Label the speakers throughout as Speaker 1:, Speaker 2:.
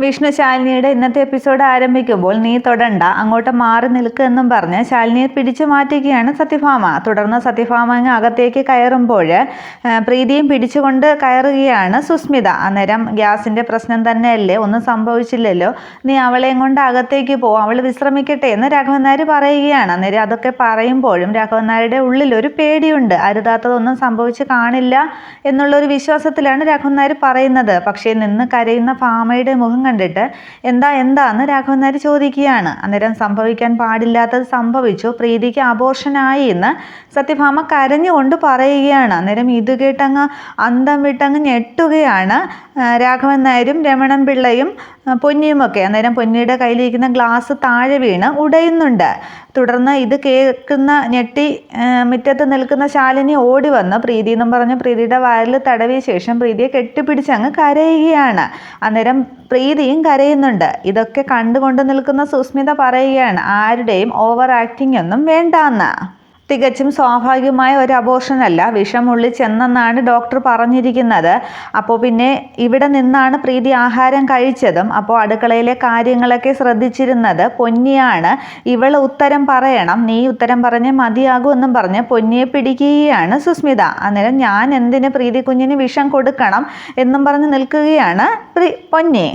Speaker 1: വിഷ്ണു ശാലിനിയുടെ ഇന്നത്തെ എപ്പിസോഡ് ആരംഭിക്കുമ്പോൾ നീ തൊടണ്ട, അങ്ങോട്ട് മാറി നിൽക്കുക എന്നും പറഞ്ഞ് ശാലിനിയെ പിടിച്ചു മാറ്റുകയാണ് സത്യഭാമ. തുടർന്ന് സത്യഭാമ അങ്ങ് അകത്തേക്ക് കയറുമ്പോൾ പ്രീതിയും പിടിച്ചുകൊണ്ട് കയറുകയാണ് സുസ്മിത. അന്നേരം ഗ്യാസിൻ്റെ പ്രശ്നം തന്നെയല്ലേ, ഒന്നും സംഭവിച്ചില്ലല്ലോ, നീ അവളെയും കൊണ്ട് അകത്തേക്ക് പോകും, അവൾ വിശ്രമിക്കട്ടെ എന്ന് രാഘവൻ നായർ പറയുകയാണ്. അന്നേരം അതൊക്കെ പറയുമ്പോഴും രാഘവൻ നായരുടെ ഉള്ളിലൊരു പേടിയുണ്ട്. അരുതാത്തതൊന്നും സംഭവിച്ച് കാണില്ല എന്നുള്ളൊരു വിശ്വാസത്തിലാണ് രാഘവൻ നായർ പറയുന്നത്. പക്ഷേ നിന്ന് കരയുന്ന ഭാമയുടെ മുഖം കണ്ടിട്ട് എന്താന്ന് രാഘവൻ നായർ ചോദിക്കുകയാണ്. അന്നേരം സംഭവിക്കാൻ പാടില്ലാത്തത് സംഭവിച്ചു, പ്രീതിക്ക് അബോർഷനായി എന്ന് സത്യഭാമ കരഞ്ഞുകൊണ്ട് പറയുകയാണ്. അന്നേരം ഇത് കേട്ടങ്ങ് അന്തം വിട്ടങ്ങ് ഞെട്ടുകയാണ് രാഘവൻ നായരും രമണൻ പിള്ളയും പൊന്നിയുമൊക്കെ. അന്നേരം പൊന്നിയുടെ കയ്യിലിരിക്കുന്ന ഗ്ലാസ് താഴെ വീണ് ഉടയുന്നുണ്ട്. തുടർന്ന് ഇത് കേൾക്കുന്ന ഞെട്ടി മുറ്റത്ത് നിൽക്കുന്ന ശാലിനി ഓടി വന്ന് പ്രീതി എന്നും പറഞ്ഞ് പ്രീതിയുടെ വയറിൽ തടവിയ ശേഷം പ്രീതിയെ കെട്ടിപ്പിടിച്ച് അങ്ങ് കരയുകയാണ്. അന്നേരം പ്രീതിയും കരയുന്നുണ്ട്. ഇതൊക്കെ കണ്ടുകൊണ്ട് നിൽക്കുന്ന സുസ്മിത പറയുകയാണ്, ആരുടെയും ഓവർ ആക്ടിംഗ് ഒന്നും വേണ്ടാന്ന്. തികച്ചും സ്വാഭാവികമായ ഒരു അബോർഷനല്ല, വിഷമുള്ളിൽ ചെന്നെന്നാണ് ഡോക്ടർ പറഞ്ഞിരിക്കുന്നത്. അപ്പോൾ പിന്നെ ഇവിടെ നിന്നാണ് പ്രീതി ആഹാരം കഴിച്ചതും. അപ്പോൾ അടുക്കളയിലെ കാര്യങ്ങളൊക്കെ ശ്രദ്ധിച്ചിരുന്നത് പൊന്നിയാണ്. ഇവൾ ഉത്തരം പറയണം, നീ ഉത്തരം പറഞ്ഞേ മതിയാകൂ എന്നും പറഞ്ഞ് പൊന്നിയെ പിടിക്കുകയാണ് സുസ്മിത. അന്നേരം ഞാൻ എന്തിന് പ്രീതി കുഞ്ഞിന് വിഷം കൊടുക്കണം എന്നും പറഞ്ഞ് നിൽക്കുകയാണ് പൊന്നി.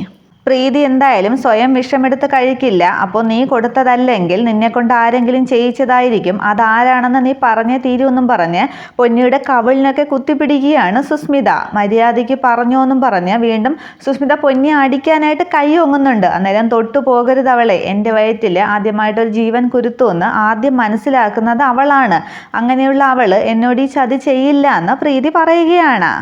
Speaker 1: പ്രീതി എന്തായാലും സ്വയം വിഷമെടുത്ത് കഴിക്കില്ല. അപ്പോൾ നീ കൊടുത്തതല്ലെങ്കിൽ നിന്നെ കൊണ്ട് ആരെങ്കിലും ചെയ്യിച്ചതായിരിക്കും, അതാരാണെന്ന് നീ പറഞ്ഞേ തീരുമെന്നും പറഞ്ഞ് പൊന്നിയുടെ കവിളിനൊക്കെ കുത്തിപ്പിടിക്കുകയാണ് സുസ്മിത. മര്യാദയ്ക്ക് പറഞ്ഞോ എന്നും പറഞ്ഞ് വീണ്ടും സുസ്മിത പൊന്നിയെ അടിക്കാനായിട്ട് കൈ ഒങ്ങുന്നുണ്ട്. അന്നേരം തൊട്ടു പോകരുത് അവളെ, എൻ്റെ വയറ്റിൽ ആദ്യമായിട്ടൊരു ജീവൻ കുരുത്തുമെന്ന് ആദ്യം മനസ്സിലാക്കുന്നത് അവളാണ്. അങ്ങനെയുള്ള അവൾ എന്നോട് ഈ ചതി ചെയ്യില്ല എന്ന് പ്രീതി പറയുകയാണ്.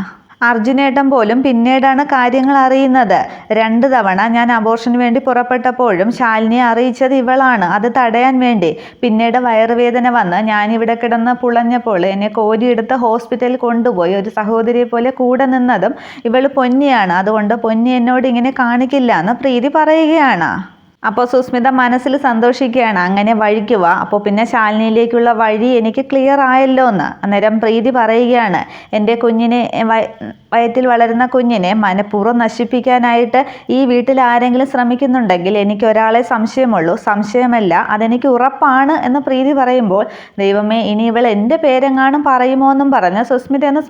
Speaker 1: അർജുനേട്ടൻ പോലും പിന്നീടാണ് കാര്യങ്ങൾ അറിയുന്നത്. 2 തവണ ഞാൻ അബോർഷന് വേണ്ടി പുറപ്പെട്ടപ്പോഴും ശാലിനിയെ അറിയിച്ചത് ഇവളാണ്, അത് തടയാൻ വേണ്ടി. പിന്നീട് വയറുവേദന വന്ന് ഞാനിവിടെ കിടന്ന് പുളഞ്ഞപ്പോൾ എന്നെ കോരിയെടുത്ത് ഹോസ്പിറ്റലിൽ കൊണ്ടുപോയി ഒരു സഹോദരിയെ പോലെ കൂടെ നിന്നതും ഇവൾ പൊന്നിയാണ്. അതുകൊണ്ട് പൊന്നി എന്നോട് ഇങ്ങനെ കാണിക്കില്ല എന്ന് പ്രീതി പറയുകയാണ്. അപ്പോൾ സുസ്മിത മനസ്സിൽ സന്തോഷിക്കുകയാണ്, അങ്ങനെ വഴിക്കുക, അപ്പോൾ പിന്നെ ശാലിനിയിലേക്കുള്ള വഴി എനിക്ക് ക്ലിയർ ആയല്ലോ എന്ന്. അന്നേരം പ്രീതി പറയുകയാണ്, എൻ്റെ കുഞ്ഞിനെ വയറ്റിൽ വളരുന്ന കുഞ്ഞിനെ മനഃപൂർവ്വം നശിപ്പിക്കാനായിട്ട് ഈ വീട്ടിൽ ആരെങ്കിലും ശ്രമിക്കുന്നുണ്ടെങ്കിൽ എനിക്ക് ഒരാളെ സംശയമുള്ളൂ, സംശയമല്ല അതെനിക്ക് ഉറപ്പാണ് എന്ന് പ്രീതി പറയുമ്പോൾ, ദൈവമേ ഇനി ഇവൾ എൻ്റെ പേരെങ്ങാനും പറയുമോ എന്നും പറഞ്ഞ് സുസ്മിത എന്ന്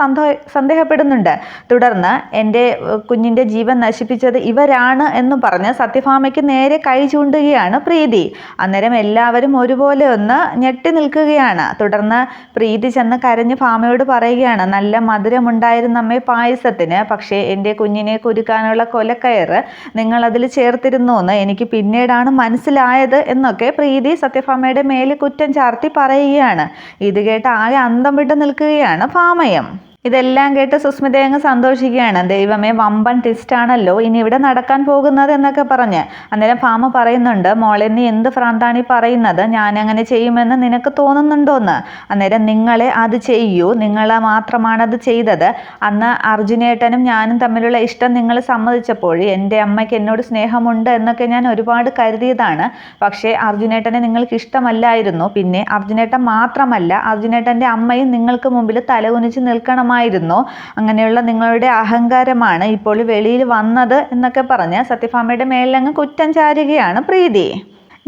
Speaker 1: സന്ദേഹപ്പെടുന്നുണ്ട്. തുടർന്ന് എൻ്റെ കുഞ്ഞിൻ്റെ ജീവൻ നശിപ്പിച്ചത് ഇവരാണ് എന്നും പറഞ്ഞ് സത്യഭാമയ്ക്ക് നേരെ കൈ ചൂണ്ടുകയാണ് പ്രീതി. അന്നേരം എല്ലാവരും ഒരുപോലെ ഒന്ന് ഞെട്ടി നിൽക്കുകയാണ്. തുടർന്ന് പ്രീതി ചെന്ന് കരഞ്ഞ് ഭാമയോട് പറയുകയാണ്, നല്ല മധുരമുണ്ടായിരുന്നമ്മേ പായസത്തിന്, പക്ഷേ എൻ്റെ കുഞ്ഞിനെ കുരുക്കാനുള്ള കൊലക്കയറ് നിങ്ങളതിൽ ചേർത്തിരുന്നു എന്ന് എനിക്ക് പിന്നീടാണ് മനസ്സിലായത് എന്നൊക്കെ പ്രീതി സത്യഭാമയുടെ മേലെ കുറ്റം ചാർത്തി പറയുകയാണ്. ഇത് കേട്ട് ആകെ അന്തം വിട്ട് നിൽക്കുകയാണ് ഭാമയും. ഇതെല്ലാം കേട്ട് സുസ്മിത അങ്ങ് സന്തോഷിക്കുകയാണ്. ദൈവമേ വമ്പൻ ട്വിസ്റ്റാണല്ലോ ഇനി ഇവിടെ നടക്കാൻ പോകുന്നത് എന്നൊക്കെ പറഞ്ഞ്. അന്നേരം ഭാമ പറയുന്നുണ്ട്, മോളെ നീ എന്ത് ഭ്രാന്താണ് പറയുന്നത്, ഞാനങ്ങനെ ചെയ്യുമെന്ന് നിനക്ക് തോന്നുന്നുണ്ടോന്ന്. അന്നേരം നിങ്ങളെ അത് ചെയ്യൂ, നിങ്ങളെ മാത്രമാണ് അത് ചെയ്തത്. അന്ന് അർജുനേട്ടനും ഞാനും തമ്മിലുള്ള ഇഷ്ടം നിങ്ങൾ സമ്മതിച്ചപ്പോൾ എൻ്റെ അമ്മയ്ക്ക് എന്നോട് സ്നേഹമുണ്ട് എന്നൊക്കെ ഞാൻ ഒരുപാട് കരുതിയതാണ്. പക്ഷേ അർജുനേട്ടനെ നിങ്ങൾക്ക് ഇഷ്ടമല്ലായിരുന്നു. പിന്നെ അർജുനേട്ടൻ മാത്രമല്ല, അർജുനേട്ടൻ്റെ അമ്മയും നിങ്ങൾക്ക് മുമ്പിൽ തലകുനിച്ച് നിൽക്കണം. അങ്ങനെയുള്ള നിങ്ങളുടെ അഹങ്കാരമാണ് ഇപ്പോൾ വെളിയിൽ വന്നത് എന്നൊക്കെ പറഞ്ഞ് സത്യഭാമയുടെ മേലങ്ങ് കുറ്റം ചാരുകയാണ് പ്രീതി.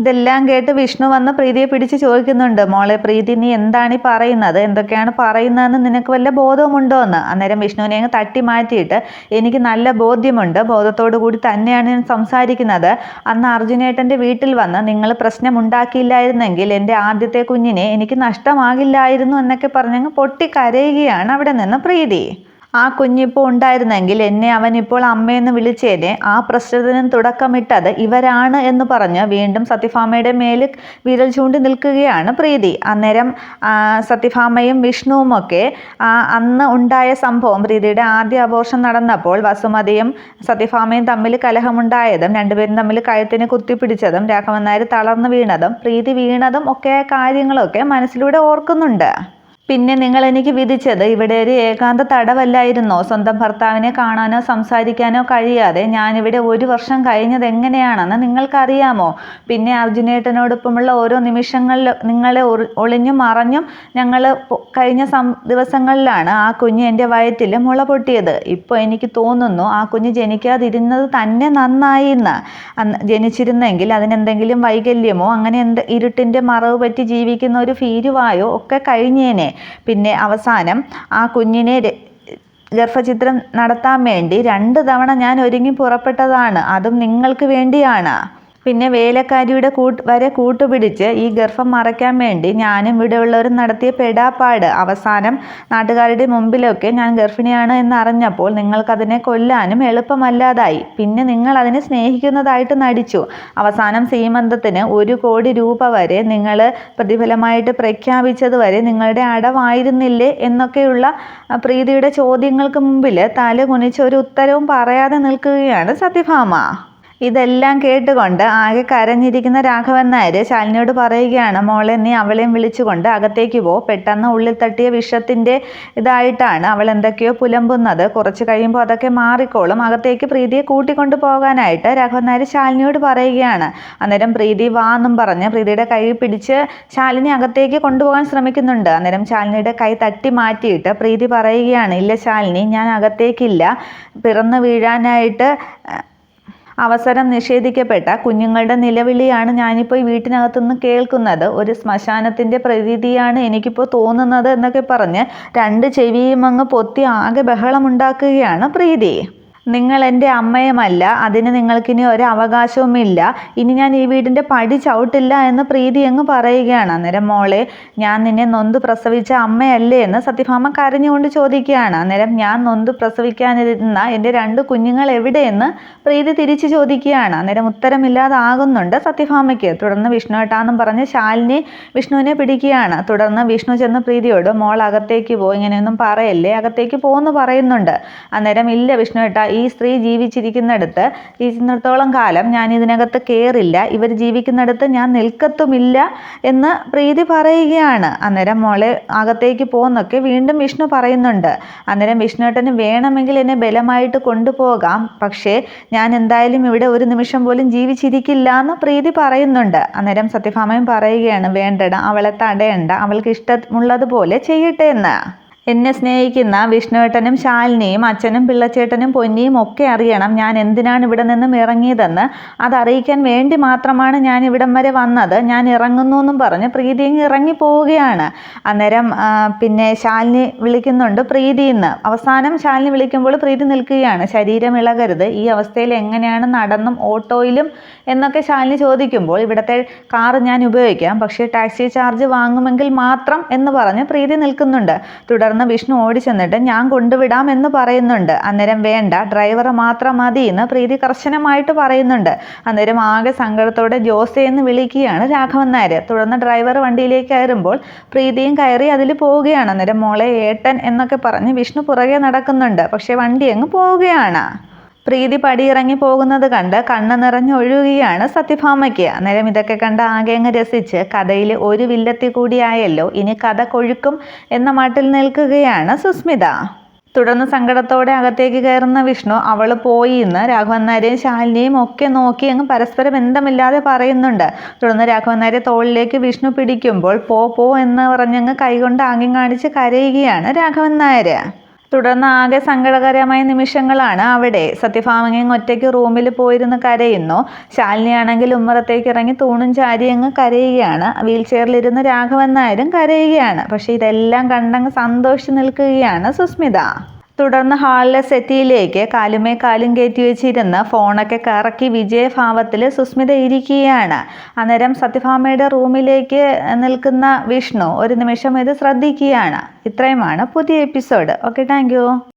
Speaker 1: ഇതെല്ലാം കേട്ട് വിഷ്ണു വന്ന് പ്രീതിയെ പിടിച്ച് ചോദിക്കുന്നുണ്ട്, മോളെ പ്രീതി നീ എന്താണ് ഈ പറയുന്നത്, എന്തൊക്കെയാണ് പറയുന്നതെന്ന് നിനക്ക് വല്ല ബോധവുമുണ്ടോ എന്ന്. അന്നേരം വിഷ്ണുവിനെ അങ്ങ് തട്ടി മാറ്റിയിട്ട്, എനിക്ക് നല്ല ബോധ്യമുണ്ട്, ബോധത്തോടു കൂടി തന്നെയാണ് ഞാൻ സംസാരിക്കുന്നത്. അന്ന് അർജുനേട്ടൻ്റെ വീട്ടിൽ വന്ന് നിങ്ങൾ പ്രശ്നം ഉണ്ടാക്കിയില്ലായിരുന്നെങ്കിൽ എൻ്റെ ആദ്യത്തെ കുഞ്ഞിനെ എനിക്ക് നഷ്ടമാകില്ലായിരുന്നു എന്നൊക്കെ പറഞ്ഞങ്ങ് പൊട്ടിക്കരയുകയാണ് അവിടെ നിന്ന് പ്രീതി. ആ കുഞ്ഞിപ്പോൾ ഉണ്ടായിരുന്നെങ്കിൽ എന്നെ അവനിപ്പോൾ അമ്മയെന്ന് വിളിച്ചേനെ, ആ പ്രശ്നത്തിന് തുടക്കമിട്ടത് ഇവരാണ് എന്ന് പറഞ്ഞ് വീണ്ടും സത്യഭാമയുടെ മേൽ വിരൽ ചൂണ്ടി നിൽക്കുകയാണ് പ്രീതി. അന്നേരം സത്യഭാമയും വിഷ്ണുവുമൊക്കെ അന്ന് ഉണ്ടായ സംഭവം, പ്രീതിയുടെ ആദ്യ അബോർഷൻ നടന്നപ്പോൾ വസുമതിയും സത്യഭാമയും തമ്മിൽ കലഹമുണ്ടായതും രണ്ടുപേരും തമ്മിൽ കഴുത്തിന് കുത്തിപ്പിടിച്ചതും രാഘവൻ നായർ തളർന്നു വീണതും പ്രീതി വീണതും ഒക്കെ കാര്യങ്ങളൊക്കെ മനസ്സിലൂടെ ഓർക്കുന്നുണ്ട്. പിന്നെ നിങ്ങൾ എനിക്ക് വിധിച്ചത് ഇവിടെ ഒരു ഏകാന്ത തടവല്ലായിരുന്നോ? സ്വന്തം ഭർത്താവിനെ കാണാനോ സംസാരിക്കാനോ കഴിയാതെ ഞാനിവിടെ 1 വർഷം കഴിഞ്ഞത് എങ്ങനെയാണെന്ന് നിങ്ങൾക്കറിയാമോ? പിന്നെ അർജുനേട്ടനോടൊപ്പമുള്ള ഓരോ നിമിഷങ്ങളിൽ നിങ്ങളെ ഒളിഞ്ഞും മറഞ്ഞും ഞങ്ങൾ കഴിഞ്ഞ ദിവസങ്ങളിലാണ് ആ കുഞ്ഞ് എൻ്റെ വയറ്റിൽ മുള പൊട്ടിയത്. ഇപ്പോൾ എനിക്ക് തോന്നുന്നു ആ കുഞ്ഞ് ജനിക്കാതിരുന്നത് തന്നെ നന്നായി എന്ന്. ജനിച്ചിരുന്നെങ്കിൽ അതിനെന്തെങ്കിലും വൈകല്യമോ അങ്ങനെ ഇരുട്ടിൻ്റെ മറവ് പറ്റി ജീവിക്കുന്ന ഒരു ഭീരുവായോ ഒക്കെ കഴിഞ്ഞേനെ. പിന്നെ അവസാനം ആ കുഞ്ഞിനെ ഗർഭഛിദ്രം നടത്താൻ വേണ്ടി 2 തവണ ഞാൻ ഒരുങ്ങി പുറപ്പെട്ടതാണ്. അതും നിങ്ങൾക്ക് വേണ്ടിയാണ്. പിന്നെ വേലക്കാരിയുടെ വരെ കൂട്ടുപിടിച്ച് ഈ ഗർഭം മറയ്ക്കാൻ വേണ്ടി ഞാനും ഇവിടെയുള്ളവരും നടത്തിയ പെടാപ്പാട്. അവസാനം നാട്ടുകാരുടെ മുമ്പിലൊക്കെ ഞാൻ ഗർഭിണിയാണ് എന്നറിഞ്ഞപ്പോൾ നിങ്ങൾക്കതിനെ കൊല്ലാനും എളുപ്പമല്ലാതായി. പിന്നെ നിങ്ങൾ അതിനെ സ്നേഹിക്കുന്നതായിട്ട് നടിച്ചു. അവസാനം സീമന്തത്തിന് 1 കോടി രൂപ വരെ നിങ്ങൾ പ്രതിഫലമായിട്ട് പ്രഖ്യാപിച്ചത് വരെ നിങ്ങളുടെ അടവായിരുന്നില്ലേ എന്നൊക്കെയുള്ള പ്രീതിയുടെ ചോദ്യങ്ങൾക്ക് മുമ്പിൽ തല കുനിച്ച് ഒരു ഉത്തരവും പറയാതെ നിൽക്കുകയാണ് സത്യഭാമ. ഇതെല്ലാം കേട്ടുകൊണ്ട് ആകെ കരഞ്ഞിരിക്കുന്ന രാഘവൻ നായർ ശാലിനിയോട് പറയുകയാണ്, മോളെ നീ അവളെയും വിളിച്ചുകൊണ്ട് അകത്തേക്ക് പോ. പെട്ടെന്ന് ഉള്ളിൽ തട്ടിയ വിഷത്തിൻ്റെ ഇതായിട്ടാണ് അവൾ എന്തൊക്കെയോ പുലമ്പുന്നത്. കുറച്ച് കഴിയുമ്പോൾ അതൊക്കെ മാറിക്കോളും. അകത്തേക്ക് പ്രീതിയെ കൂട്ടിക്കൊണ്ടു പോകാനായിട്ട് രാഘവൻ നായർ ശാലിനിയോട് പറയുകയാണ്. അന്നേരം പ്രീതി വാ എന്നും പറഞ്ഞ് പ്രീതിയുടെ കൈ പിടിച്ച് ശാലിനി അകത്തേക്ക് കൊണ്ടുപോകാൻ ശ്രമിക്കുന്നുണ്ട്. അന്നേരം ശാലിനിയുടെ കൈ തട്ടി മാറ്റിയിട്ട് പ്രീതി പറയുകയാണ്, ഇല്ല ശാലിനി, ഞാൻ അകത്തേക്കില്ല. പിറന്നു വീഴാനായിട്ട് അവസരം നിഷേധിക്കപ്പെട്ട കുഞ്ഞുങ്ങളുടെ നിലവിളിയാണ് ഞാനിപ്പോൾ ഈ വീട്ടിനകത്തുനിന്ന് കേൾക്കുന്നത്. ഒരു ശ്മശാനത്തിൻ്റെ പ്രതീതിയാണ് എനിക്കിപ്പോൾ തോന്നുന്നത് എന്നൊക്കെ പറഞ്ഞ് 2 ചെവിയും അങ്ങ് പൊത്തി ആകെ ബഹളമുണ്ടാക്കുകയാണ് പ്രീതി. നിങ്ങൾ എൻ്റെ അമ്മയുമല്ല, അതിന് നിങ്ങൾക്കിനി ഒരു അവകാശവുമില്ല. ഇനി ഞാൻ ഈ വീടിൻ്റെ പടി ചവിട്ടില്ല എന്ന് പ്രീതി അങ്ങ് പറയുകയാണ്. അന്നേരം മോളെ, ഞാൻ നിന്നെ നൊന്ത് പ്രസവിച്ച അമ്മയല്ലേ എന്ന് സത്യഭാമ കരഞ്ഞുകൊണ്ട് ചോദിക്കുകയാണ്. അന്നേരം ഞാൻ നൊന്ത് പ്രസവിക്കാനിരുന്ന എൻ്റെ 2 കുഞ്ഞുങ്ങൾ എവിടെയെന്ന് പ്രീതി തിരിച്ചു ചോദിക്കുകയാണ്. അന്നേരം ഉത്തരമില്ലാതാകുന്നുണ്ട് സത്യഭാമയ്ക്ക്. തുടർന്ന് വിഷ്ണുവേട്ടാന്നും പറഞ്ഞ് ശാലിനി വിഷ്ണുവിനെ പിടിക്കുകയാണ്. തുടർന്ന് വിഷ്ണു ചെന്ന് പ്രീതിയോട് മോൾ അകത്തേക്ക് പോ, ഇങ്ങനെയൊന്നും പറയല്ലേ, അകത്തേക്ക് പോകുമെന്ന് പറയുന്നുണ്ട്. അന്നേരം ഇല്ല വിഷ്ണുവേട്ട, ഈ സ്ത്രീ ജീവിച്ചിരിക്കുന്നിടത്തോളം കാലം ഞാൻ ഇതിനകത്ത് കയറില്ല. ഇവർ ജീവിക്കുന്നിടത്ത് ഞാൻ നിൽക്കത്തുമില്ല എന്ന് പ്രീതി പറയുകയാണ്. അന്നേരം മോളെ അകത്തേക്ക് പോകുന്നൊക്കെ വീണ്ടും വിഷ്ണു പറയുന്നുണ്ട്. അന്നേരം വിഷ്ണുവേട്ടന് വേണമെങ്കിൽ എന്നെ ബലമായിട്ട് കൊണ്ടുപോകാം, പക്ഷേ ഞാൻ എന്തായാലും ഇവിടെ 1 നിമിഷം പോലും ജീവിച്ചിരിക്കില്ല എന്ന് പ്രീതി പറയുന്നുണ്ട്. അന്നേരം സത്യഭാമയും പറയുകയാണ്, വേണ്ടട, അവളെ തടയണ്ട, അവൾക്ക് ഇഷ്ടമുള്ളതുപോലെ ചെയ്യട്ടെ എന്ന്. എന്നെ സ്നേഹിക്കുന്ന വിഷ്ണുവേട്ടനും ശാലിനിയും അച്ഛനും പിള്ളച്ചേട്ടനും പൊന്നിയും ഒക്കെ അറിയണം ഞാൻ എന്തിനാണ് ഇവിടെ നിന്നും ഇറങ്ങിയതെന്ന്. അതറിയിക്കാൻ വേണ്ടി മാത്രമാണ് ഞാൻ ഇവിടം വരെ വന്നത്. ഞാൻ ഇറങ്ങുന്നു എന്നും പറഞ്ഞ് പ്രീതി ഇറങ്ങി പോവുകയാണ്. അന്നേരം പിന്നെ ശാലിനി വിളിക്കുന്നുണ്ട് പ്രീതിന്ന്. അവസാനം ശാലിനി വിളിക്കുമ്പോൾ പ്രീതി നിൽക്കുകയാണ്. ശരീരം ഇളകരുത്, ഈ അവസ്ഥയിൽ എങ്ങനെയാണ് നടന്നും ഓട്ടോയിലും എന്നൊക്കെ ശാലിനി ചോദിക്കുമ്പോൾ ഇവിടുത്തെ കാറ് ഞാൻ ഉപയോഗിക്കാം, പക്ഷേ ടാക്സി ചാർജ് വാങ്ങുമെങ്കിൽ മാത്രം എന്ന് പറഞ്ഞ് പ്രീതി നിൽക്കുന്നുണ്ട്. തുടർന്ന് വിഷ്ണു ഓടി ചെന്നിട്ട് ഞാൻ കൊണ്ടുവിടാം എന്ന് പറയുന്നുണ്ട്. അന്നേരം വേണ്ട, ഡ്രൈവർ മാത്രം മതി എന്ന് പ്രീതി കർശനമായിട്ട് പറയുന്നുണ്ട്. അന്നേരം ആകെ സങ്കടത്തോടെ ജോസെ എന്ന് വിളിക്കുകയാണ് രാഘവൻ നായർ. തുടർന്ന് ഡ്രൈവർ വണ്ടിയിലേക്ക് കയറുമ്പോൾ പ്രീതിയും കയറി അതിൽ പോവുകയാണ്. അന്നേരം മോളെ ഏട്ടൻ എന്നൊക്കെ പറഞ്ഞ് വിഷ്ണു പുറകെ നടക്കുന്നുണ്ട്. പക്ഷേ വണ്ടി അങ്ങ് പോവുകയാണ്. പ്രീതി പടിയിറങ്ങി പോകുന്നത് കണ്ട് കണ്ണ് നിറഞ്ഞൊഴുകുകയാണ് സത്യഭാമയ്ക്ക്. അന്നേരം ഇതൊക്കെ കണ്ട് ആകെ അങ്ങ് രസിച്ച് കഥയിൽ ഒരു വില്ലത്തി കൂടിയായല്ലോ, ഇനി കഥ കൊഴുക്കും എന്ന മട്ടിൽ നിൽക്കുകയാണ് സുസ്മിത. തുടർന്ന് സങ്കടത്തോടെ അകത്തേക്ക് കയറുന്ന വിഷ്ണു അവൾ പോയി എന്ന് രാഘവൻ നായരെയും ശാലിനിയും ഒക്കെ നോക്കി അങ്ങ് പരസ്പരം ബന്ധമില്ലാതെ പറയുന്നുണ്ട്. തുടർന്ന് രാഘവൻ നായരെ തോളിലേക്ക് വിഷ്ണു പിടിക്കുമ്പോൾ പോ എന്ന് പറഞ്ഞങ്ങ് കൈകൊണ്ട് ആംഗ്യം കാണിച്ച് കരയുകയാണ് രാഘവൻ നായർ. തുടർന്ന് ആകെ സങ്കടകരമായ നിമിഷങ്ങളാണ് അവിടെ. സത്യഭാമയും ഒറ്റയ്ക്ക് റൂമിൽ പോയിരുന്ന് കരയുന്നു. ശാലിനിയാണെങ്കിൽ ഉമ്മറത്തേക്ക് ഇറങ്ങി തൂണും ചാരി അങ്ങ് കരയുകയാണ്. വീൽ ചെയറിലിരുന്ന് രാഘവൻ നായരും കരയുകയാണ്. പക്ഷേ ഇതെല്ലാം കണ്ടങ്ങ് സന്തോഷിച്ച് നിൽക്കുകയാണ് സുസ്മിത. തുടർന്ന് ഹാളിലെ സെറ്റിയിലേക്ക് കാലുമേ കാലും കയറ്റി വെച്ചിരുന്ന് ഫോണൊക്കെ കറക്കി വിജയഭാവത്തിൽ സുസ്മിത ഇരിക്കുകയാണ്. അന്നേരം സത്യഭാമയുടെ റൂമിലേക്ക് നിൽക്കുന്ന വിഷ്ണു ഒരു നിമിഷം ഇത് ശ്രദ്ധിക്കുകയാണ്. ഇത്രയുമാണ് പുതിയ എപ്പിസോഡ്. Okay, thank you.